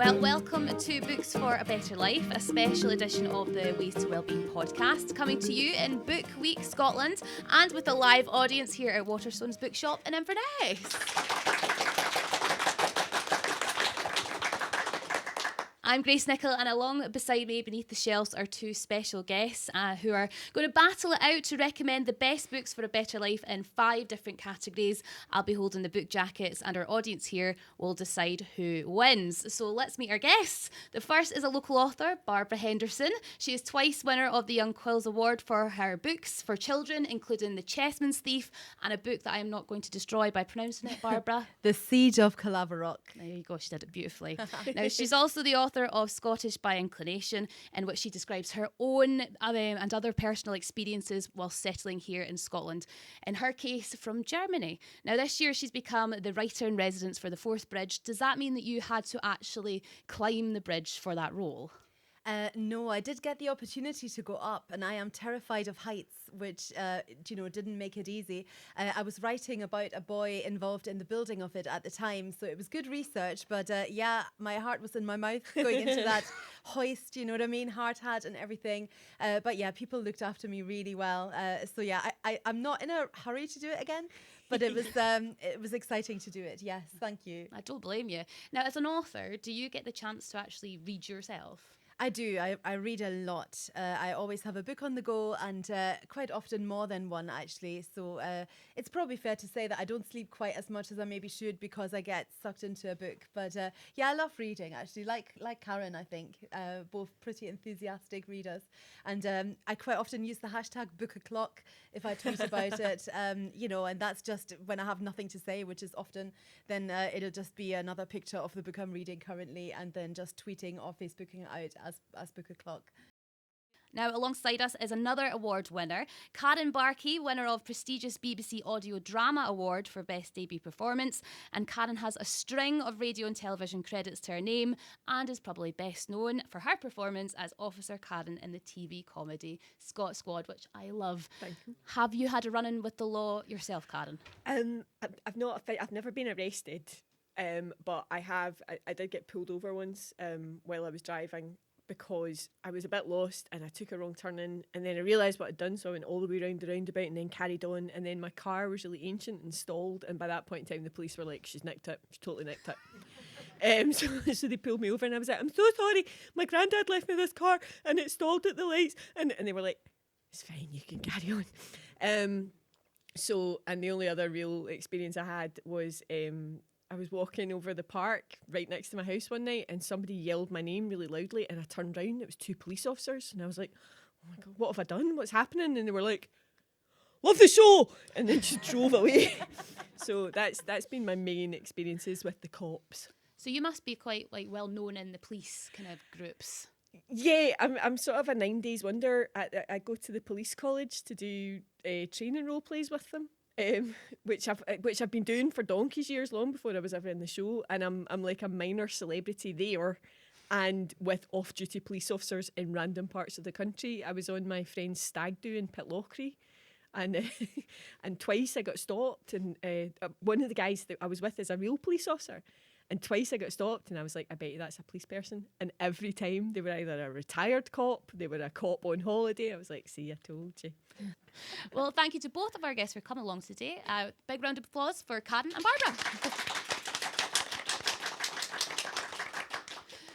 Well, welcome to Books for a Better Life, a special edition of the Ways to Wellbeing podcast, coming to you in Book Week Scotland and with a live audience here at Waterstones Bookshop in Inverness. I'm Grace Nicoll, and along beside me beneath the shelves are two special guests who are going to battle it out to recommend the best books for a better life in 5 different categories. I'll be holding the book jackets and our audience here will decide who wins. So let's meet our guests. The first is a local author, Barbara Henderson. She is twice winner of the Young Quills Award for her books for children, including The Chessman's Thief and a book that I am not going to destroy by pronouncing it, Barbara. The Siege of Calaverock. There you go, she did it beautifully. Now, she's also the author of Scottish by Inclination, in which she describes her own and other personal experiences while settling here in Scotland, in her case from Germany. Now, this year she's become the writer in residence for the Forth Bridge. Does that mean that you had to actually climb the bridge for that role? No, I did get the opportunity to go up, and I am terrified of heights, which, didn't make it easy. I was writing about a boy involved in the building of it at the time, so it was good research, but my heart was in my mouth going into that hoist, you know what I mean, hard hat and everything. But people looked after me really well. I'm not in a hurry to do it again. But it was exciting to do it. Yes, thank you. I don't blame you. Now, as an author, do you get the chance to actually read yourself? I do. I read a lot. I always have a book on the go, and quite often more than one, actually. So it's probably fair to say that I don't sleep quite as much as I maybe should because I get sucked into a book. But I love reading, actually, like Karen, I think. Both pretty enthusiastic readers. And I quite often use the hashtag book o'clock if I tweet about it, and that's just when I have nothing to say, which is often then it'll just be another picture of the book I'm reading currently and then just tweeting or Facebooking it out as book o'clock. Now, alongside us is another award winner, Karen Bartke, winner of prestigious BBC Audio Drama Award for Best Debut Performance. And Karen has a string of radio and television credits to her name and is probably best known for her performance as Officer Karen in the TV comedy Scot Squad, which I love. Thank you. Have you had a run-in with the law yourself, Karen? I've never been arrested, but I did get pulled over once while I was driving, because I was a bit lost and I took a wrong turn in, and then I realised what I'd done, so I went all the way around the roundabout and then carried on, and then my car was really ancient and stalled, and by that point in time the police were like, she's nicked it, she's totally nicked it. So they pulled me over and I was like, I'm so sorry, my granddad left me this car and it stalled at the lights, and they were like, it's fine, you can carry on. And the only other real experience I had was I was walking over the park right next to my house one night and somebody yelled my name really loudly, and I turned round, it was 2 police officers, and I was like, oh my God, what have I done? What's happening? And they were like, love the show, and then just drove away. So that's been my main experiences with the cops. So you must be quite well known in the police kind of groups. Yeah, I'm sort of a 9 days wonder. I go to the police college to do training role plays with them. Which I've been doing for donkey's years, long before I was ever in the show, and I'm like a minor celebrity there, and with off-duty police officers in random parts of the country. I was on my friend's stag do in Pitlochry, and and twice I got stopped, and one of the guys that I was with is a real police officer, and twice I got stopped, and I was like, I bet you that's a police person, and every time they were either a retired cop, they were a cop on holiday. I was like, see, I told you. Well, thank you to both of our guests for coming along today. Big round of applause for Karen and Barbara.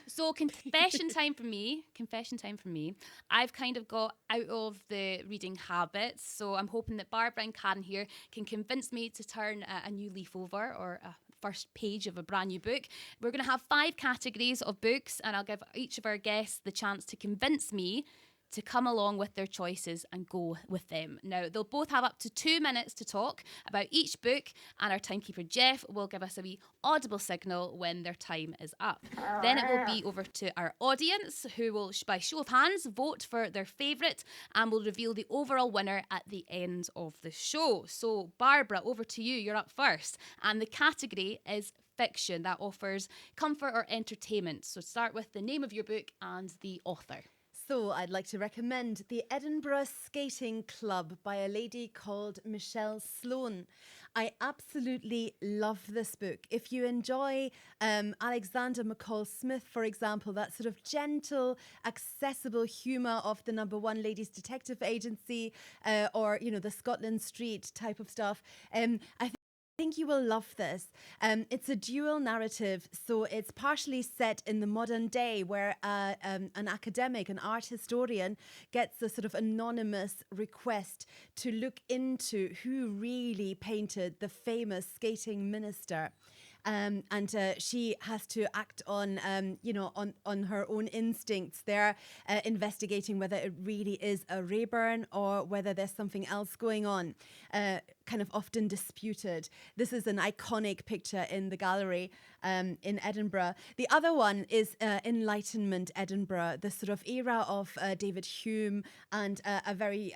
So confession time for me. I've kind of got out of the reading habit, so I'm hoping that Barbara and Karen here can convince me to turn a new leaf over, or a first page of a brand new book. We're going to have 5 categories of books, and I'll give each of our guests the chance to convince me to come along with their choices and go with them. Now, they'll both have up to 2 minutes to talk about each book, and our timekeeper Jeff will give us a wee audible signal when their time is up. Then it will be over to our audience, who will, by show of hands, vote for their favourite, and will reveal the overall winner at the end of the show. So, Barbara, over to you. You're up first. And the category is fiction that offers comfort or entertainment. So start with the name of your book and the author. So I'd like to recommend The Edinburgh Skating Club by a lady called Michelle Sloan. I absolutely love this book. If you enjoy Alexander McCall Smith, for example, that sort of gentle, accessible humour of the number one ladies detective agency or, you know, the Scotland Street type of stuff, I think you will love this. It's a dual narrative, so it's partially set in the modern day where an academic, an art historian, gets a sort of anonymous request to look into who really painted the famous skating minister. And she has to act on, on her own instincts. They're investigating whether it really is a Rayburn or whether there's something else going on, kind of often disputed. This is an iconic picture in the gallery in Edinburgh. The other one is Enlightenment Edinburgh, the sort of era of David Hume and a very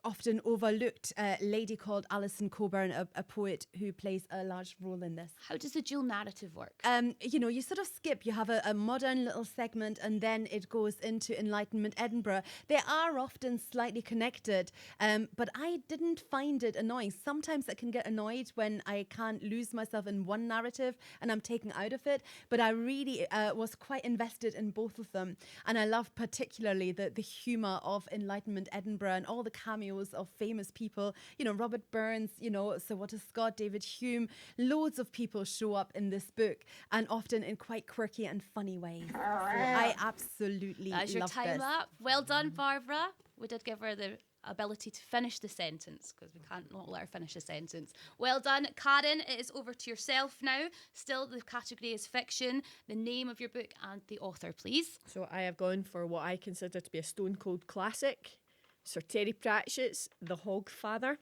often overlooked lady called Alison Coburn, a poet who plays a large role in this. How does the dual narrative work? You sort of skip. You have a modern little segment and then it goes into Enlightenment Edinburgh. They are often slightly connected, but I didn't find it annoying. Sometimes I can get annoyed when I can't lose myself in one narrative and I'm taken out of it, but I really was quite invested in both of them. And I love particularly the humour of Enlightenment Edinburgh and all the cameos of famous people, Robert Burns, Sir Walter Scott, David Hume. Loads of people show up in this book and often in quite quirky and funny ways. So I absolutely love this. That's your time up. Well done, Barbara. We did give her the ability to finish the sentence because we can't not let her finish a sentence. Well done. Karen, it is over to yourself now. Still, the category is fiction. The name of your book and the author, please. So I have gone for what I consider to be a stone cold classic, Sir Terry Pratchett's The Hogfather.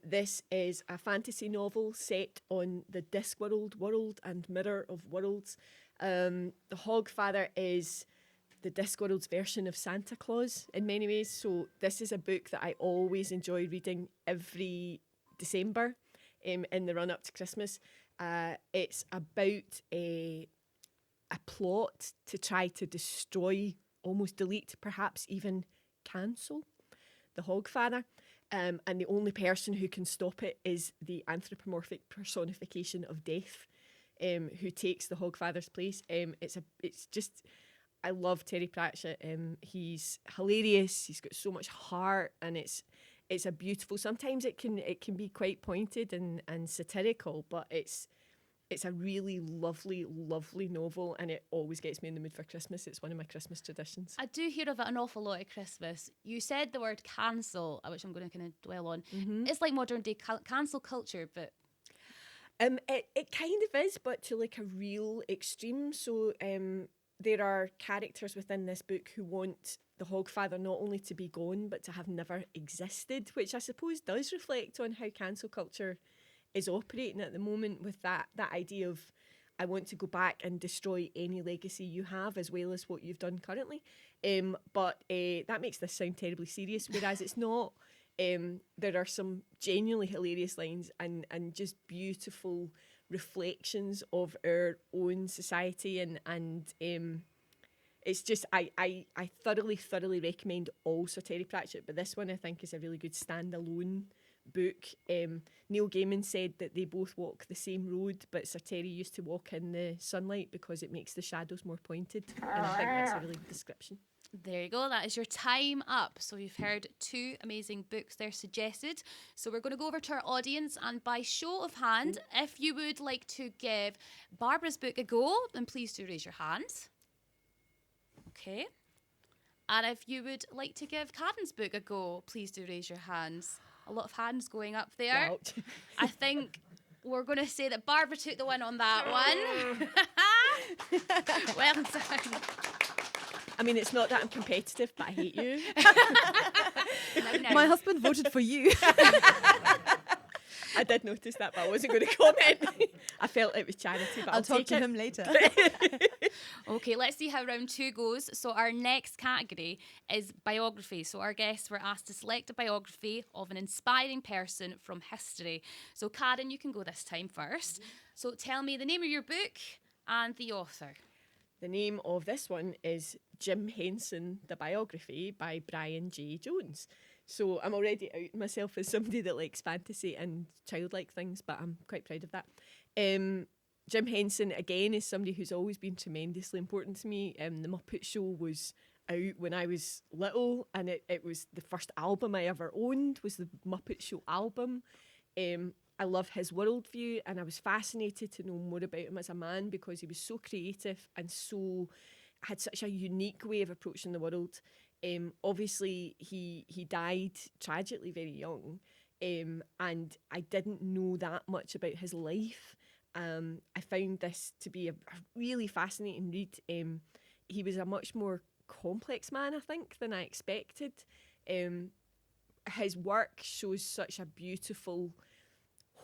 This is a fantasy novel set on the Discworld world and Mirror of Worlds. The Hogfather is the Discworld's version of Santa Claus in many ways. So this is a book that I always enjoy reading every December in the run up to Christmas. It's about a plot to try to destroy, almost delete, perhaps even cancel the Hogfather. And the only person who can stop it is the anthropomorphic personification of death, who takes the Hogfather's place. I love Terry Pratchett. He's hilarious. He's got so much heart, and it's a beautiful. Sometimes it can be quite pointed and satirical, but it's a really lovely, lovely novel, and it always gets me in the mood for Christmas. It's one of my Christmas traditions. I do hear of it an awful lot at Christmas. You said the word cancel, which I'm going to kind of dwell on. Mm-hmm. It's like modern day cancel culture, but it kind of is, but to like a real extreme. So there are characters within this book who want the Hogfather not only to be gone, but to have never existed, which I suppose does reflect on how cancel culture is operating at the moment, with that idea of, I want to go back and destroy any legacy you have as well as what you've done currently. But that makes this sound terribly serious, whereas it's not. There are some genuinely hilarious lines and just beautiful reflections of our own society, and it's just I thoroughly recommend all Sir Terry Pratchett, but this one I think is a really good standalone book. Neil Gaiman said that they both walk the same road, but Sir Terry used to walk in the sunlight because it makes the shadows more pointed, and I think that's a really good description. there you go. That is your time up. So you've heard two amazing books there suggested. So we're going to go over to our audience, and by show of hand, if you would like to give Barbara's book a go, then please do raise your hand. Okay. And if you would like to give Karen's book a go, please do raise your hands. A lot of hands going up there. Ouch. I think we're going to say that Barbara took the win on that one. Well done. I mean, it's not that I'm competitive, but I hate you. No. My husband voted for you. I did notice that, but I wasn't going to comment. I felt it was charity, but I'll talk to it. him later. Okay, let's see how round two goes. So our next category is biography. So our guests were asked to select a biography of an inspiring person from history. So Karen, you can go this time first. So tell me the name of your book and the author. The name of this one is Jim Henson, the Biography by Brian J. Jones. So I'm already out myself as somebody that likes fantasy and childlike things, but I'm quite proud of that. Jim Henson, again, is somebody who's always been tremendously important to me. The Muppet Show was out when I was little, and it was the first album I ever owned, was the Muppet Show album. I love his worldview, and I was fascinated to know more about him as a man because he was so creative and had such a unique way of approaching the world. Obviously, he died tragically very young, and I didn't know that much about his life. I found this to be a really fascinating read. He was a much more complex man, I think, than I expected. His work shows such a beautiful,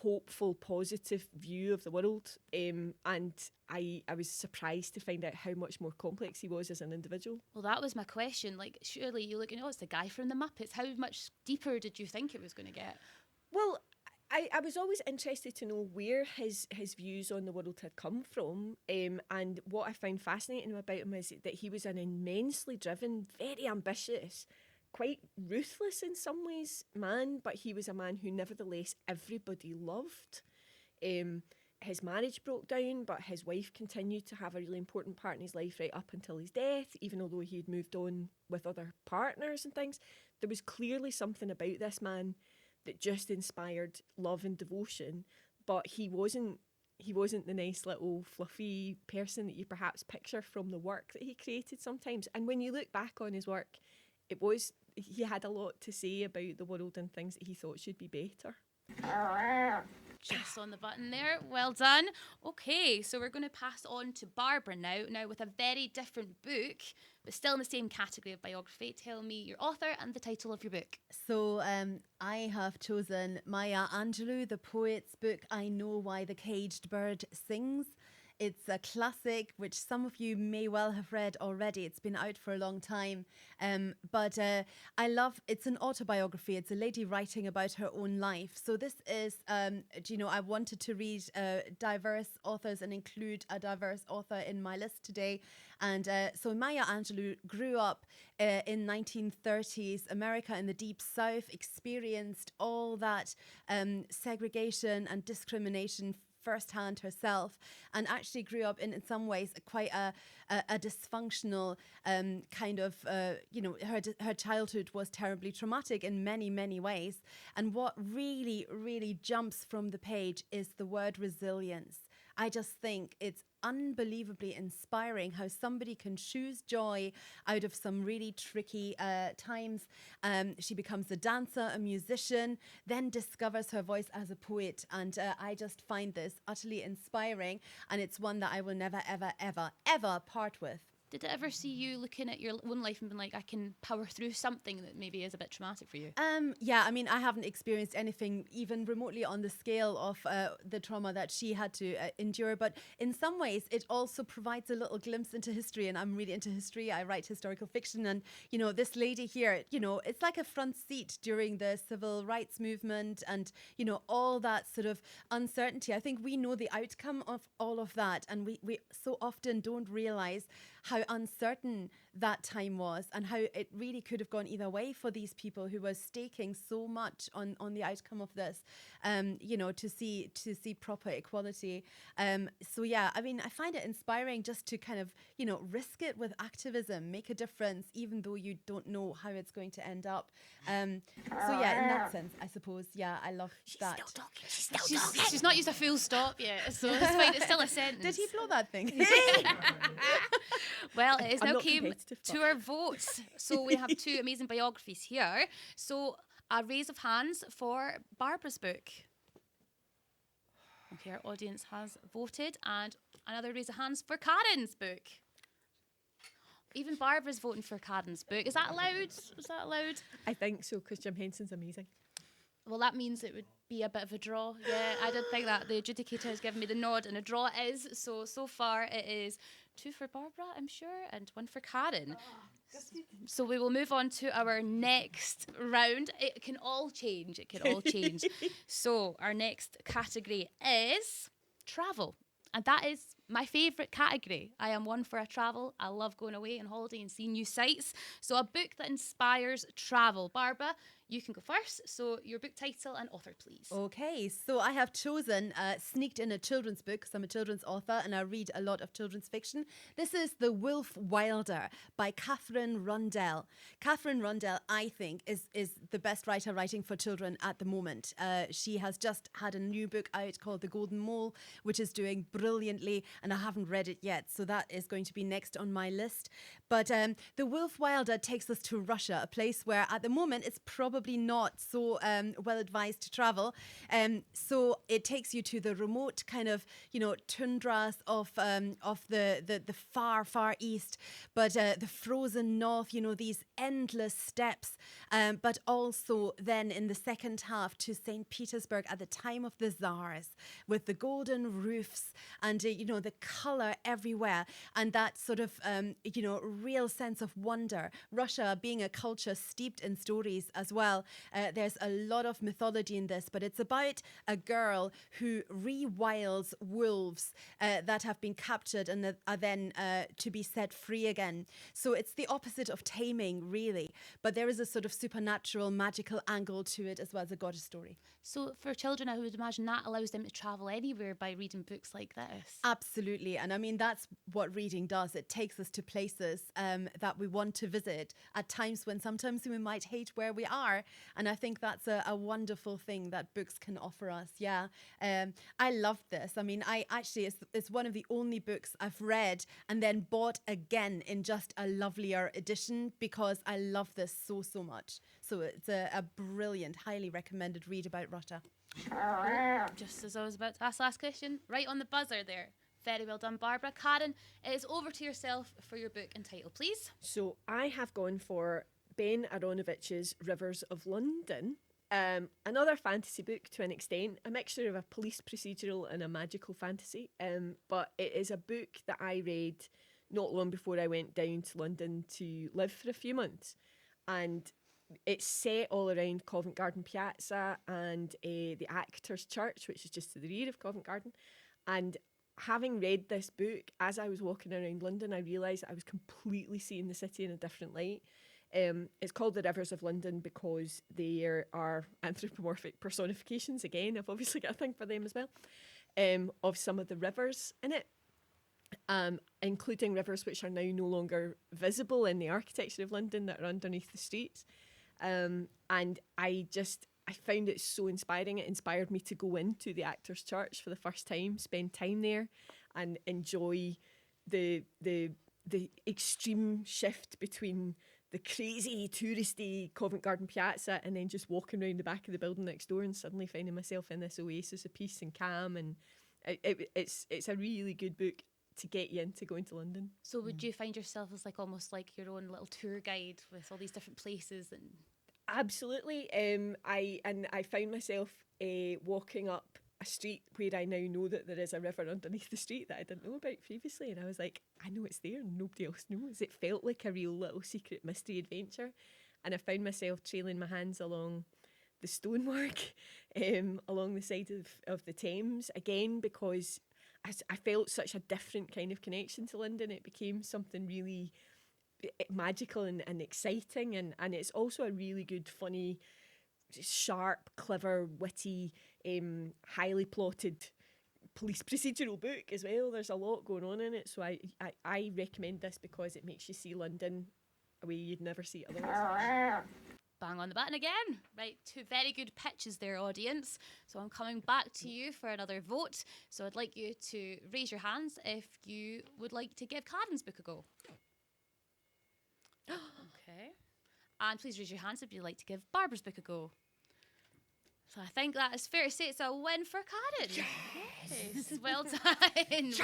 hopeful, positive view of the world, and I was surprised to find out how much more complex he was as an individual. Well, that was my question. Like, surely you're looking, oh, it's the guy from the Muppets. How much deeper did you think it was going to get? Well, I was always interested to know where his views on the world had come from, and what I found fascinating about him is that he was an immensely driven, very ambitious, quite ruthless in some ways man, but he was a man who nevertheless everybody loved. His marriage broke down, but his wife continued to have a really important part in his life right up until his death, even although he had moved on with other partners and things. There was clearly something about this man that just inspired love and devotion, but he wasn't the nice little fluffy person that you perhaps picture from the work that he created sometimes. And when you look back on his work, he had a lot to say about the world and things that he thought should be better. Just on the button there. Well done. Okay, so we're going to pass on to Barbara now with a very different book, but still in the same category of biography. Tell me your author and the title of your book. So I have chosen Maya Angelou, the poet's book, I Know Why the Caged Bird Sings. It's a classic, which some of you may well have read already. It's been out for a long time. But I love, it's an autobiography. It's a lady writing about her own life. So this is, I wanted to read diverse authors and include a diverse author in my list today. And so Maya Angelou grew up in 1930s America in the Deep South, experienced all that segregation and discrimination firsthand herself, and actually grew up in some ways quite a dysfunctional kind of, her childhood was terribly traumatic in many, many ways. And what really, really jumps from the page is the word resilience. I just think it's unbelievably inspiring how somebody can choose joy out of some really tricky times. She becomes a dancer, a musician, then discovers her voice as a poet. And I just find this utterly inspiring. And it's one that I will never, ever, ever, ever part with. Did it ever see you looking at your own life and being like, I can power through something that maybe is a bit traumatic for you? Yeah, I mean, I haven't experienced anything even remotely on the scale of the trauma that she had to endure. But in some ways, it also provides a little glimpse into history. And I'm really into history. I write historical fiction. And, this lady here, it's like a front seat during the civil rights movement and, all that sort of uncertainty. I think we know the outcome of all of that. And we so often don't realize how uncertain that time was and how it really could have gone either way for these people who were staking so much on the outcome of this, to see proper equality. So yeah, I mean, I find it inspiring just to kind of, risk it with activism, make a difference, even though you don't know how it's going to end up. So yeah, in that sense, I suppose, yeah, I love that. She's still talking. She's not used a full stop yet, so it's fine. It's still a sentence. Did he blow that thing? Well, it is I'm now not came competitive, to our votes. So we have two amazing biographies here. So a raise of hands for Barbara's book. Okay, our audience has voted, and another raise of hands for Karen's book. Even Barbara's voting for Karen's book. Is that allowed? Is that allowed? I think so, because Jim Henson's amazing. Well, that means it would be a bit of a draw. Yeah, I did think that. The adjudicator has given me the nod, and a draw is. So far it is 2 for Barbara, I'm sure, and 1 for Karen. So we will move on to our next round. It can all change. It can all change. So our next category is travel. And that is my favourite category. I am one for a travel. I love going away on holiday and seeing new sights. So a book that inspires travel. Barbara, you can go first. So your book title and author, please. Okay, so I have chosen, sneaked in a children's book because I'm a children's author and I read a lot of children's fiction. This is The Wolf Wilder by Catherine Rundell. Catherine Rundell, I think, is the best writer writing for children at the moment. She has just had a new book out called The Golden Mole, which is doing brilliantly, and I haven't read it yet, so that is going to be next on my list. But The Wolf Wilder takes us to Russia, a place where at the moment it's probably not so well advised to travel. So it takes you to the remote kind of, tundras of the far, far east, but the frozen north, these endless steppes, but also then in the second half to St. Petersburg at the time of the Tsars with the golden roofs and, the colour everywhere and that sort of, real sense of wonder. Russia being a culture steeped in stories as well. There's a lot of mythology in this, but it's about a girl who rewilds wolves that have been captured and that are then to be set free again. So it's the opposite of taming, really. But there is a sort of supernatural, magical angle to it as well as a goddess story. So for children, I would imagine that allows them to travel anywhere by reading books like this. Absolutely. And I mean, that's what reading does. It takes us to places that we want to visit at times when sometimes we might hate where we are. And I think that's a wonderful thing that books can offer us. Yeah. I love this. I mean, it's one of the only books I've read and then bought again in just a lovelier edition because I love this so, so much. So it's a brilliant, highly recommended read about Russia. Just as I was about to ask the last question, right on the buzzer there. Very well done, Barbara. Karen, it is over to yourself for your book and title, please. So I have gone for Ben Aronovich's Rivers of London. Another fantasy book to an extent, a mixture of a police procedural and a magical fantasy. But it is a book that I read not long before I went down to London to live for a few months. And it's set all around Covent Garden Piazza and the Actors' Church, which is just to the rear of Covent Garden. And having read this book, as I was walking around London, I realised I was completely seeing the city in a different light. It's called The Rivers of London because there are anthropomorphic personifications, again, I've obviously got a thing for them as well, of some of the rivers in it, including rivers which are now no longer visible in the architecture of London that are underneath the streets. And I found it so inspiring. It inspired me to go into the Actors' Church for the first time, spend time there and enjoy the extreme shift between the crazy touristy Covent Garden Piazza and then just walking around the back of the building next door and suddenly finding myself in this oasis of peace and calm. And it's a really good book to get you into going to London. So would you find yourself as almost like your own little tour guide with all these different places? And Absolutely. I found myself walking up a street where I now know that there is a river underneath the street that I didn't know about previously, and I was like, I know it's there and nobody else knows. It felt like a real little secret mystery adventure, and I found myself trailing my hands along the stonework along the side of the Thames again, because I felt such a different kind of connection to London. It became something really magical and exciting, and it's also a really good, funny, sharp, clever, witty, highly plotted police procedural book as well. There's a lot going on in it, so I recommend this because it makes you see London a way you'd never see it otherwise. bang on the button again. Right, two very good pitches there, audience. So I'm coming back to you for another vote. So I'd like you to raise your hands if you would like to give Karen's book a go. Okay. And please raise your hands if you'd like to give Barbara's book a go. So I think that is fair to say it's a win for Karen. Yes. Well done. Yes.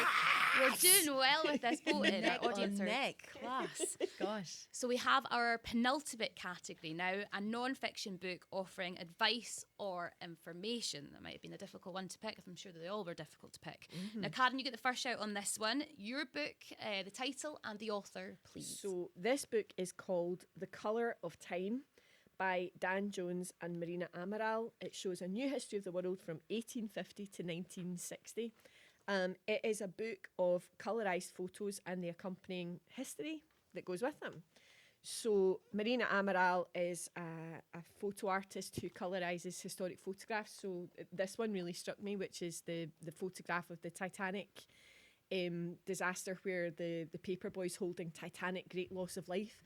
We're doing well with this voting. Neck Our audience on are neck. class. Gosh. So we have our penultimate category now, a non-fiction book offering advice or information. That might have been a difficult one to pick. I'm sure that they all were difficult to pick. Mm-hmm. Now, Karen, you get the first shout on this one. Your book, the title and the author, please. So this book is called The Colour of Time by Dan Jones and Marina Amaral. It shows a new history of the world from 1850 to 1960. It is a book of colourised photos and the accompanying history that goes with them. So Marina Amaral is a photo artist who colourizes historic photographs. So this one really struck me, which is the photograph of the Titanic disaster, where the paper boy's holding Titanic, great loss of life.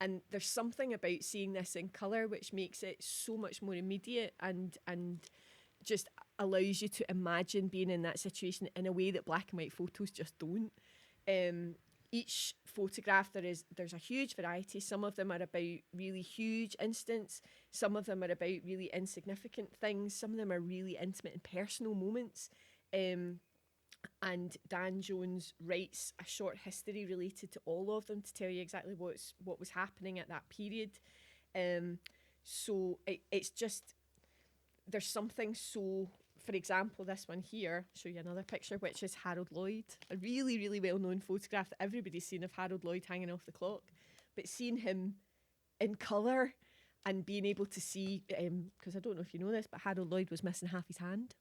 And there's something about seeing this in colour which makes it so much more immediate and just allows you to imagine being in that situation in a way that black and white photos just don't. Each photograph, there's a huge variety. Some of them are about really huge incidents. Some of them are about really insignificant things. Some of them are really intimate and personal moments. And Dan Jones writes a short history related to all of them to tell you exactly what was happening at that period. So it's just, there's something so... For example, this one here, show you another picture, which is Harold Lloyd, a really, really well-known photograph that everybody's seen of Harold Lloyd hanging off the clock. But seeing him in colour and being able to see, because I don't know if you know this, but Harold Lloyd was missing half his hand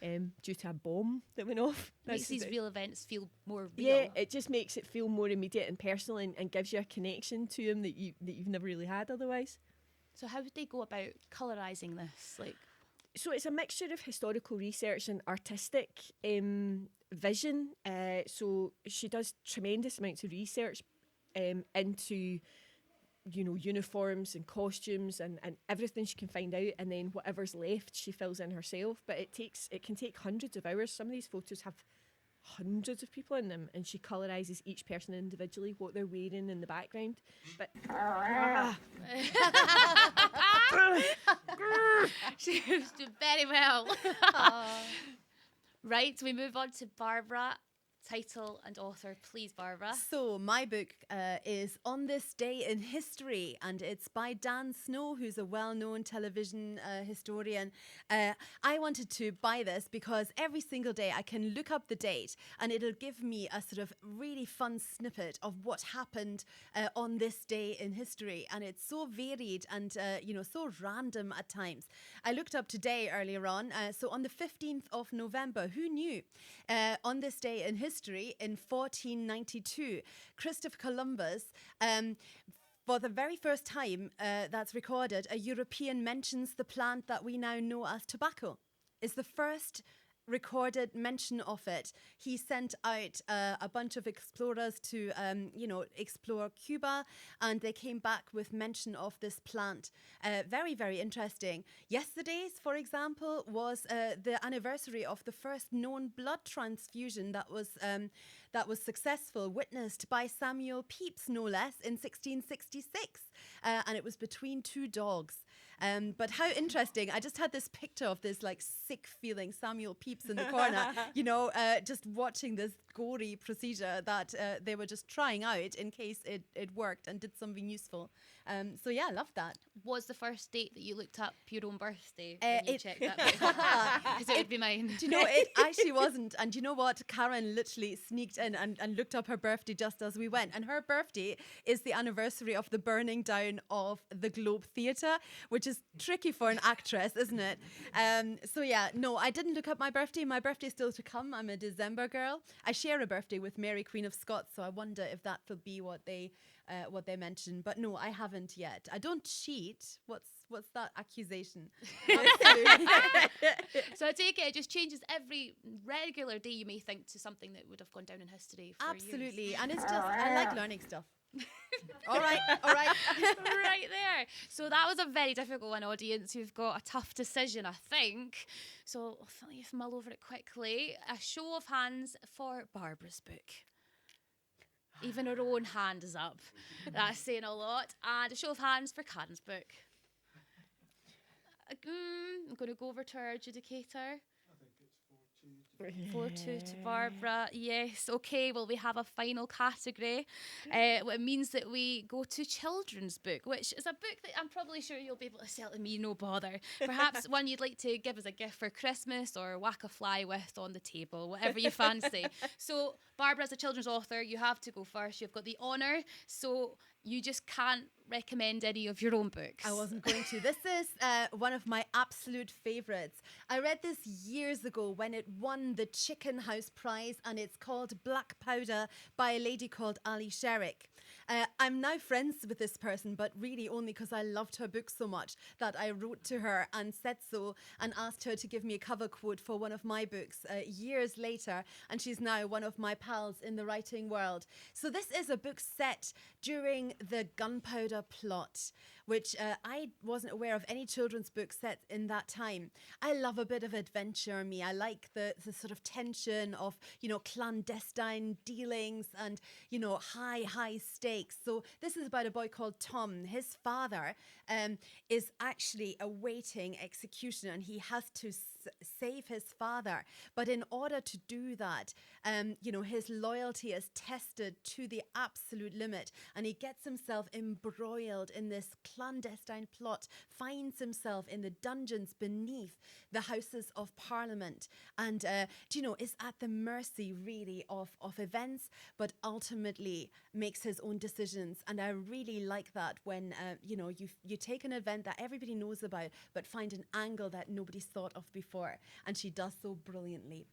due to a bomb that went off. Makes these real events feel more real. Yeah, it just makes it feel more immediate and personal, and gives you a connection to him that you've never really had otherwise. So how would they go about colourising this? So it's a mixture of historical research and artistic vision. So she does tremendous amounts of research into, uniforms and costumes and everything she can find out, and then whatever's left she fills in herself. But it can take hundreds of hours. Some of these photos have hundreds of people in them, and she colorises each person individually, what they're wearing in the background. But she was doing very well. Right, so we move on to Barbara. Title and author, please, Barbara. So my book is On This Day in History, and it's by Dan Snow, who's a well-known television historian. I wanted to buy this because every single day I can look up the date and it'll give me a sort of really fun snippet of what happened on this day in history. And it's so varied and, so random at times. I looked up today earlier on. So on the 15th of November, who knew? On this day in history, in 1492, Christopher Columbus, for the very first time that's recorded, a European mentions the plant that we now know as tobacco. It's the first recorded mention of it. He sent out a bunch of explorers to, explore Cuba, and they came back with mention of this plant. Very, very interesting. Yesterday's, for example, was the anniversary of the first known blood transfusion that was successful, witnessed by Samuel Pepys, no less, in 1666. And it was between two dogs. But how interesting. I just had this picture of this sick feeling Samuel Pepys in the corner, just watching this gory procedure that they were just trying out in case it worked and did something useful. So yeah, I love that. Was the first date that you looked up your own birthday when you checked that? Because it would be mine. Do you know, it actually wasn't. And do you know what? Karen literally sneaked in and looked up her birthday just as we went. And her birthday is the anniversary of the burning down of the Globe Theatre, which is tricky for an actress, isn't it? So yeah, no, I didn't look up my birthday. My birthday's still to come. I'm a December girl. I share a birthday with Mary, Queen of Scots, so I wonder if that will be what they mention. But no, I haven't yet. I don't cheat. What's that accusation? So I take it just changes every regular day you may think to something that would have gone down in history for Absolutely. years. And it's just, I like learning stuff. All right. Right there. So that was a very difficult one, audience. You've got a tough decision, I think. So I'll let you mull over it quickly. A show of hands for Barbara's book. Even her own hand is up. That's saying a lot. And a show of hands for Karen's book. I'm going to go over to our adjudicator. 4-2 to Barbara. Yes. Okay. Well, we have a final category. It means that we go to children's book, which is a book that I'm probably sure you'll be able to sell to me, no bother. Perhaps one you'd like to give as a gift for Christmas or whack a fly with on the table, whatever you fancy. So, Barbara, as a children's author, you have to go first. You've got the honour. So, you just can't recommend any of your own books. I wasn't going to. This is one of my absolute favorites. I read this years ago when it won the Chicken House Prize, and it's called Black Powder by a lady called Ali Sherrick. I'm now friends with this person, but really only because I loved her book so much that I wrote to her and said so and asked her to give me a cover quote for one of my books years later, and she's now one of my pals in the writing world. So this is a book set during the Gunpowder Plot, which I wasn't aware of any children's book set in that time. I love a bit of adventure, me. I like the sort of tension of, clandestine dealings and, high stakes. So this is about a boy called Tom. His father is actually awaiting execution, and he has to save his father. But in order to do that, his loyalty is tested to the absolute limit, and he gets himself embroiled in this clandestine plot, finds himself in the dungeons beneath the Houses of Parliament, and is at the mercy really of events, but ultimately makes his own decisions. And I really like that when you take an event that everybody knows about but find an angle that nobody's thought of before, and she does so brilliantly.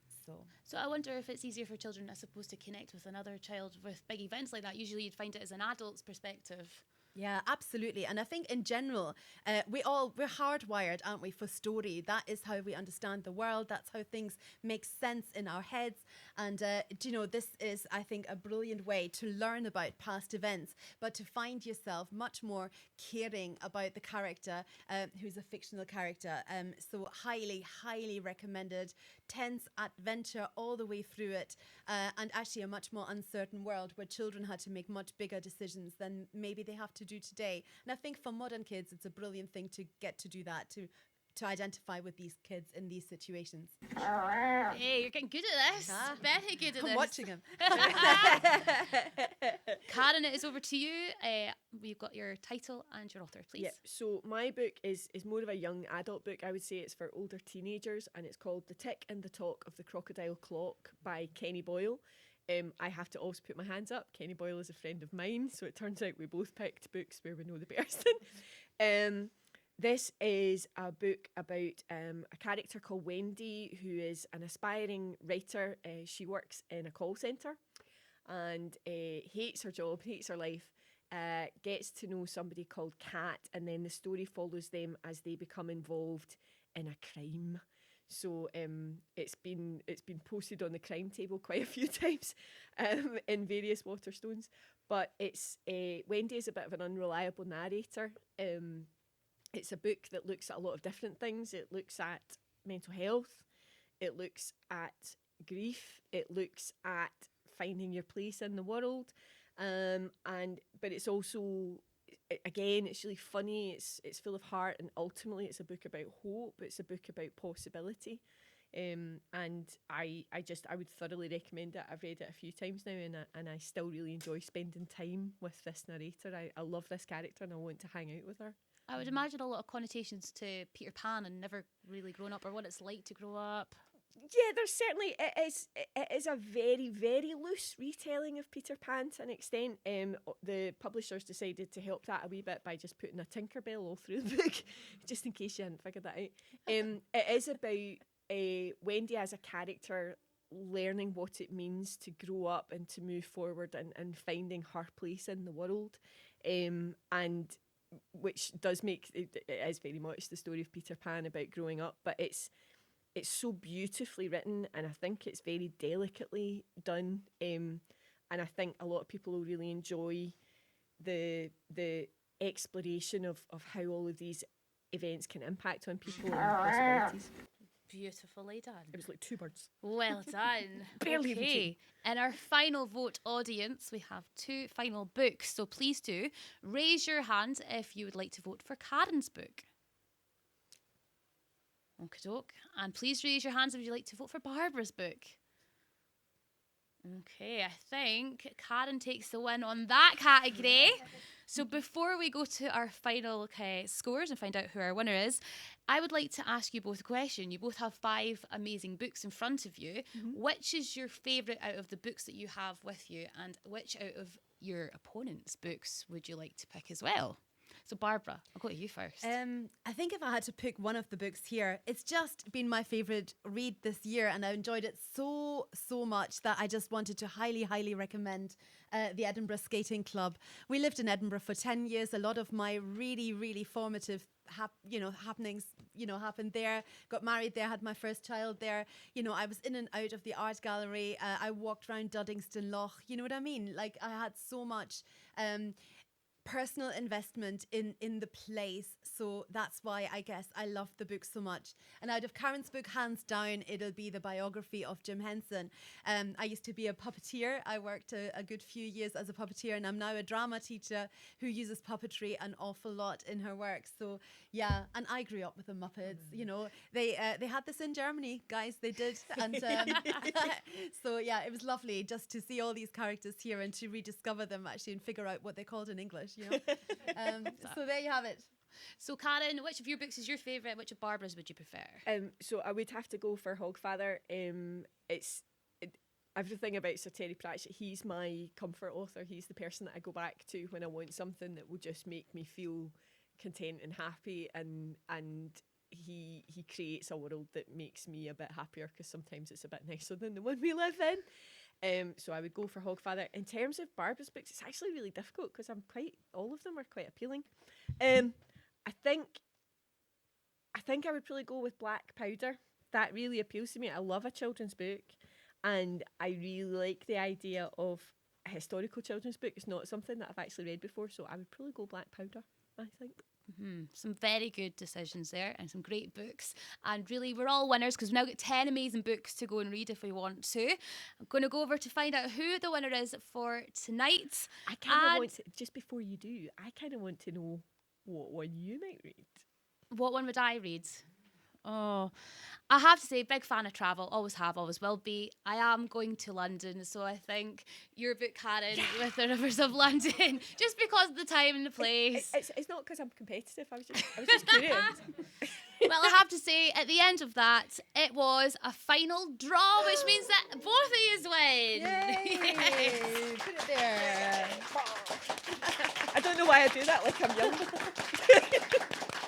So I wonder if it's easier for children, I suppose, to connect with another child with big events like that. Usually you'd find it as an adult's perspective. Yeah, absolutely. And I think in general, we're hardwired, aren't we, for story. That is how we understand the world. That's how things make sense in our heads. And, this is, I think, a brilliant way to learn about past events, but to find yourself much more caring about the character, who's a fictional character. So highly, highly recommended. Tense adventure all the way through it. And actually a much more uncertain world where children had to make much bigger decisions than maybe they have to do today. And I think for modern kids, it's a brilliant thing to get to do that, to identify with these kids in these situations. Hey, you're getting good at this. Very good at this. I'm watching him. Karen, it is over to you. We've got your title and your author, please. Yeah, so my book is more of a young adult book. I would say it's for older teenagers, and it's called The Tick and the Talk of the Crocodile Clock by Kenny Boyle. I have to also put my hands up. Kenny Boyle is a friend of mine, so it turns out we both picked books where we know the person. This is a book about a character called Wendy, who is an aspiring writer. She works in a call centre and hates her job, hates her life, gets to know somebody called Kat, and then the story follows them as they become involved in a crime. So it's been posted on the crime table quite a few times in various Waterstones. But it's Wendy is a bit of an unreliable narrator. It's a book that looks at a lot of different things. It looks at mental health. It looks at grief. It looks at finding your place in the world. But it's also, again, it's really funny. It's full of heart, and ultimately it's a book about hope. It's a book about possibility. And I would thoroughly recommend it. I've read it a few times now, and I still really enjoy spending time with this narrator. I love this character, and I want to hang out with her. I would imagine a lot of connotations to Peter Pan and never really grown up, or what it's like to grow up. Yeah, there's certainly, it is a very, very loose retelling of Peter Pan to an extent. The publishers decided to help that a wee bit by just putting a Tinkerbell all through the book, just in case you hadn't figured that out. It is about Wendy as a character learning what it means to grow up and to move forward and finding her place in the world. And which does make, it is very much the story of Peter Pan about growing up, but it's so beautifully written, and I think it's very delicately done. And I think a lot of people will really enjoy the exploration of how all of these events can impact on people and possibilities. Beautifully done. It was like 2 words. Well done. Barely even Okay. In our final vote audience, we have 2 final books. So please do raise your hand if you would like to vote for Karen's book. Okie doke. And please raise your hands if you'd like to vote for Barbara's book. Okay, I think Karen takes the win on that category. So before we go to our final scores and find out who our winner is, I would like to ask you both a question. You both have 5 amazing books in front of you. Mm-hmm. Which is your favourite out of the books that you have with you, and which out of your opponent's books would you like to pick as well? So Barbara, I'll go to you first. I think if I had to pick one of the books here, it's just been my favourite read this year, and I enjoyed it so much that I just wanted to highly recommend the Edinburgh Skating Club. We lived in Edinburgh for 10 years. A lot of my really formative happenings happened there. Got married there, had my first child there. I was in and out of the art gallery. I walked around Duddingston Loch. You know what I mean? Like, I had so much personal investment in the place, so that's why I guess I love the book so much. And out of Karen's book, hands down, it'll be the biography of Jim Henson. I used to be a puppeteer. I worked a good few years as a puppeteer, and I'm now a drama teacher who uses puppetry an awful lot in her work. So yeah, and I grew up with the Muppets. They had this in Germany, guys. They did, and so yeah, it was lovely just to see all these characters here and to rediscover them actually and figure out what they're called in English. So there you have it. So Karen, which of your books is your favourite? Which of Barbara's would you prefer? So I would have to go for Hogfather. Everything about Sir Terry Pratchett. He's my comfort author. He's the person that I go back to when I want something that will just make me feel content and happy, and he creates a world that makes me a bit happier, because sometimes it's a bit nicer than the one we live in. So I would go for Hogfather. In terms of Barbara's books, it's actually really difficult because all of them are quite appealing. I think I would probably go with Black Powder. That really appeals to me. I love a children's book, and I really like the idea of a historical children's book. It's not something that I've actually read before, so I would probably go Black Powder, I think. Some very good decisions there, and some great books, and really we're all winners because we've now got 10 amazing books to go and read if we want to. I'm going to go over to find out who the winner is for tonight. I kind of want to, just before you do, I kind of want to know what one you might read. What one would I read? Oh, I have to say, big fan of travel, always have, always will be. I am going to London, so I think your book, Karen, with the Rivers of London, just because of the time and the place. It's not because I'm competitive, I was just curious. Well, I have to say, at the end of that, it was a final draw, which means that both of you win. Yay! Put it there. I don't know why I do that like I'm young.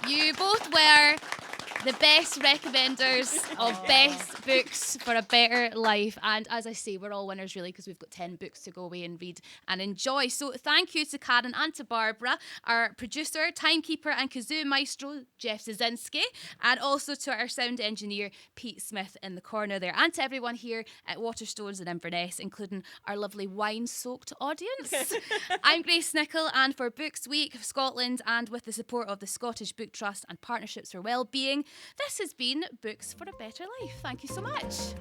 You both were the best recommenders of best books for a better life. And as I say, we're all winners really, because we've got 10 books to go away and read and enjoy. So thank you to Karen and to Barbara, our producer, timekeeper and kazoo maestro, Jeff Zazinski, and also to our sound engineer, Pete Smith in the corner there, and to everyone here at Waterstones and Inverness, including our lovely wine-soaked audience. I'm Grace Nicoll, and for Books Week of Scotland, and with the support of the Scottish Book Trust and Partnerships for Wellbeing, this has been Books for a Better Life. Thank you so much.